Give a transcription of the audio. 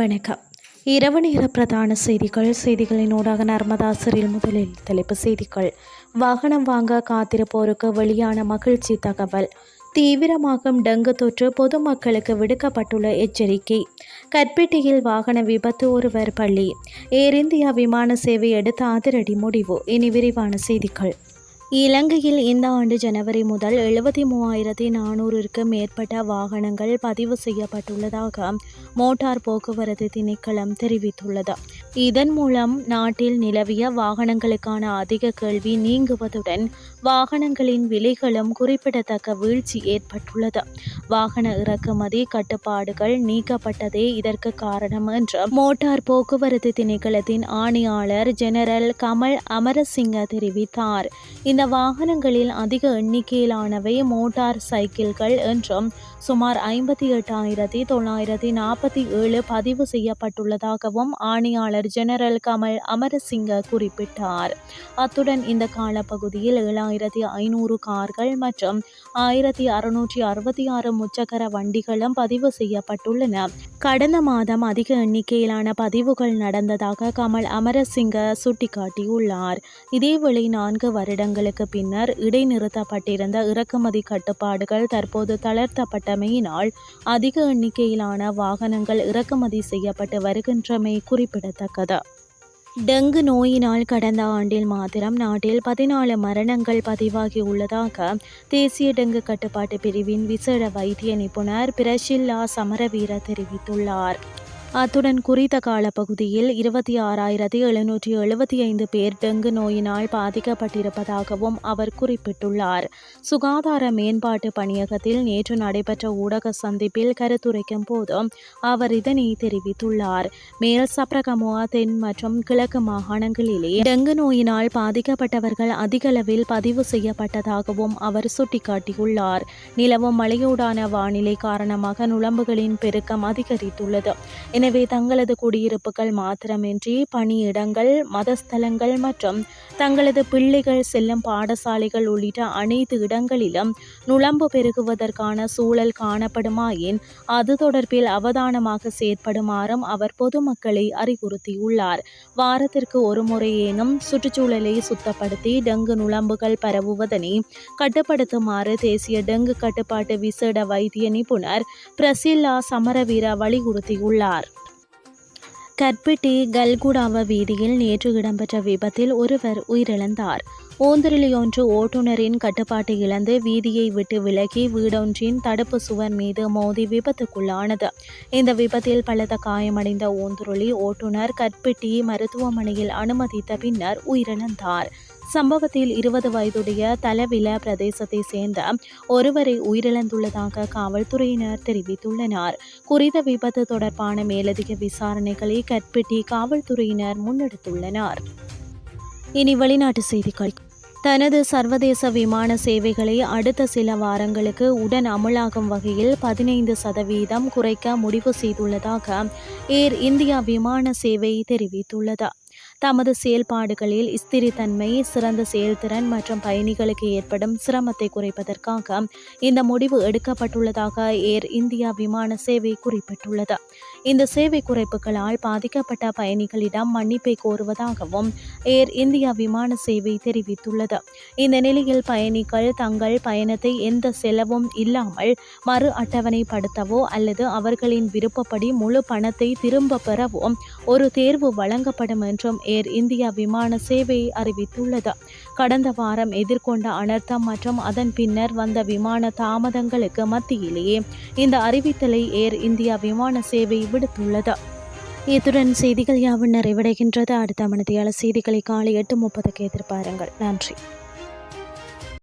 வணக்கம். இரவு நேர பிரதான செய்திகளின் ஊடாக நர்மதா சிறில். முதலில் தலைப்பு செய்திகள். வாகனம் வாங்க காத்திருப்போருக்கு வெளியான மகிழ்ச்சி தகவல். தீவிரமாகும் டெங்கு தொற்று, பொதுமக்களுக்கு விடுக்கப்பட்டுள்ள எச்சரிக்கை. கற்பிட்டியில் வாகன விபத்து, ஒருவர் பலி. ஏர் இந்தியா விமான சேவை எடுத்த அதிரடி முடிவு. இனி விரிவான செய்திகள். இலங்கையில் இந்த ஆண்டு ஜனவரி முதல் 73,400க்கும் மேற்பட்ட வாகனங்கள் பதிவு செய்யப்பட்டுள்ளதாக மோட்டார் போக்குவரத்து திணைக்களம் தெரிவித்துள்ளது. இதன் மூலம் நாட்டில் நிலவிய வாகனங்களுக்கான அதிக கேள்வி நீங்குவதுடன் வாகனங்களின் விலைகளும் குறிப்பிடத்தக்க வீழ்ச்சி ஏற்பட்டுள்ளது. வாகன இறக்குமதி கட்டுப்பாடுகள் நீக்கப்பட்டதே இதற்கு காரணம் என்று மோட்டார் போக்குவரத்து திணைக்களத்தின் ஆணையாளர் ஜெனரல் கமல் அமரசிங்க தெரிவித்தார். இந்த வாகனங்களில் அதிக எண்ணிக்கையிலானவை மோட்டார் சைக்கிள்கள் என்றும் சுமார் 58,947 பதிவு செய்யப்பட்டுள்ளதாகவும் ஆணையாளர் ஜெனரல் கமல் அமரசிங்க குறிப்பிட்டார். அத்துடன் இந்த காலப்பகுதியில் 7,500 கார்கள் மற்றும் 1,666 முச்சக்கர வண்டிகளும் பதிவு செய்யப்பட்டுள்ளன. கடந்த மாதம் அதிக எண்ணிக்கையிலான பதிவுகள் நடந்ததாக கமல் அமரசிங்க சுட்டிக்காட்டியுள்ளார். இதேவேளை 4 வருடங்களுக்கு பின்னர் இடைநிறுத்தப்பட்டிருந்த இறக்குமதி கட்டுப்பாடுகள் தற்போது தளர்த்தப்பட்டமையினால் அதிக எண்ணிக்கையிலான வாகனங்கள் இறக்குமதி செய்யப்பட்டு வருகின்றமை குறிப்பிடத்தக்கது. டெங்கு நோயினால் கடந்த ஆண்டில் மாத்திரம் நாட்டில் 14 மரணங்கள் பதிவாகியுள்ளதாக தேசிய டெங்கு கட்டுப்பாட்டு பிரிவின் விசேட வைத்திய நிபுணர் பிரசில்லா சமரவீர தெரிவித்துள்ளார். அத்துடன் குறித்த காலப்பகுதியில் 26,775 பேர் டெங்கு நோயினால் பாதிக்கப்பட்டிருப்பதாகவும் அவர் குறிப்பிட்டுள்ளார். சுகாதார மேம்பாட்டு பணியகத்தில் நேற்று நடைபெற்ற ஊடக சந்திப்பில் கருத்துரைக்கும் போது அவர் இதனை தெரிவித்துள்ளார். மேல் சப்ரகமுவா, தென் மற்றும் கிழக்கு மாகாணங்களிலே டெங்கு நோயினால் பாதிக்கப்பட்டவர்கள் அதிகளவில் பதிவு செய்யப்பட்டதாகவும் அவர் சுட்டிக்காட்டியுள்ளார். நிலவும் மழையோடான வானிலை காரணமாக நுளம்புகளின் பெருக்கம் அதிகரித்துள்ளது. எனவே தங்களது குடியிருப்புகள் மாத்திரமின்றி பணியிடங்கள், மதஸ்தலங்கள் மற்றும் தங்களது பிள்ளைகள் செல்லும் பாடசாலைகள் உள்ளிட்ட அனைத்து இடங்களிலும் நுளம்பு பெருகுவதற்கான சூழல் காணப்படுமாயின் அது தொடர்பில் அவதானமாக செயற்படுமாறும் அவர் பொதுமக்களை அறிவுறுத்தியுள்ளார். வாரத்திற்கு ஒரு முறையேனும் சுற்றுச்சூழலை சுத்தப்படுத்தி டெங்கு நுளம்புகள் பரவுவதனை கட்டுப்படுத்துமாறு தேசிய டெங்கு கட்டுப்பாட்டு விசேட வைத்திய நிபுணர் பிரசில்லா சமரவீர வலியுறுத்தியுள்ளார். கற்பிட்டி கல்குடாவ வீதியில் நேற்று இடம்பெற்ற விபத்தில் ஒருவர் உயிரிழந்தார். ஓந்துருளியொன்று ஓட்டுநரின் கட்டுப்பாட்டை இழந்து வீதியை விட்டு விலகி வீடொன்றின் தடுப்பு சுவர் மீது மோதி விபத்துக்குள்ளானது. இந்த விபத்தில் பலத்த காயமடைந்த ஓந்துருளி ஓட்டுநர் கற்பிட்டி மருத்துவமனையில் அனுமதித்த பின்னர் உயிரிழந்தார். சம்பவத்தில் 20 வயதுடைய தலவில பிரதேசத்தை சேர்ந்த ஒருவரை உயிரிழந்துள்ளதாக காவல்துறையினர் தெரிவித்துள்ளனர். குறித்த விபத்து தொடர்பான மேலதிக விசாரணைகளை கற்பிட்டி காவல்துறையினர் முன்னெடுத்துள்ளனர். இனி வெளிநாட்டு செய்திகள். தனது சர்வதேச விமான சேவைகளை அடுத்த சில வாரங்களுக்கு உடன் அமலாகும் வகையில் 15% குறைக்க முடிவு செய்துள்ளதாக ஏர் இந்தியா விமான சேவை தெரிவித்துள்ளது. தமது செயல்பாடுகளில் ஸ்திரத்தன்மை, சிறந்த செயல்திறன் மற்றும் பயணிகளுக்கு ஏற்படும் சிரமத்தை குறைப்பதற்காக இந்த முடிவு எடுக்கப்பட்டுள்ளதாக ஏர் இந்தியா விமான சேவை குறிப்பிட்டுள்ளது. இந்த சேவை குறைப்புகளால் பாதிக்கப்பட்ட பயணிகளிடம் மன்னிப்பை கோருவதாகவும் ஏர் இந்தியா விமான சேவை தெரிவித்துள்ளது. இந்த நிலையில் பயணிகள் தங்கள் பயணத்தை எந்த செலவும் இல்லாமல் மறு அட்டவணைப்படுத்தவோ அல்லது அவர்களின் விருப்பப்படி முழு பணத்தை திரும்ப பெறவோ ஒரு தேர்வு வழங்கப்படும் என்றும் ஏர் இந்தியா விமான சேவை அறிவித்துள்ளது. கடந்த வாரம் எதிர்கொண்ட அனர்த்தம் மற்றும் அதன் பின்னர் வந்த விமான தாமதங்களுக்கு மத்தியிலேயே இந்த அறிவித்தலை ஏர் இந்தியா விமான சேவை விடுத்துள்ளது. இத்துடன் செய்திகள் யாவும் நிறைவடைகின்றது. அடுத்த மணித்தியால செய்திகளை காலை 8:30க்கு எதிர்பாருங்கள். நன்றி.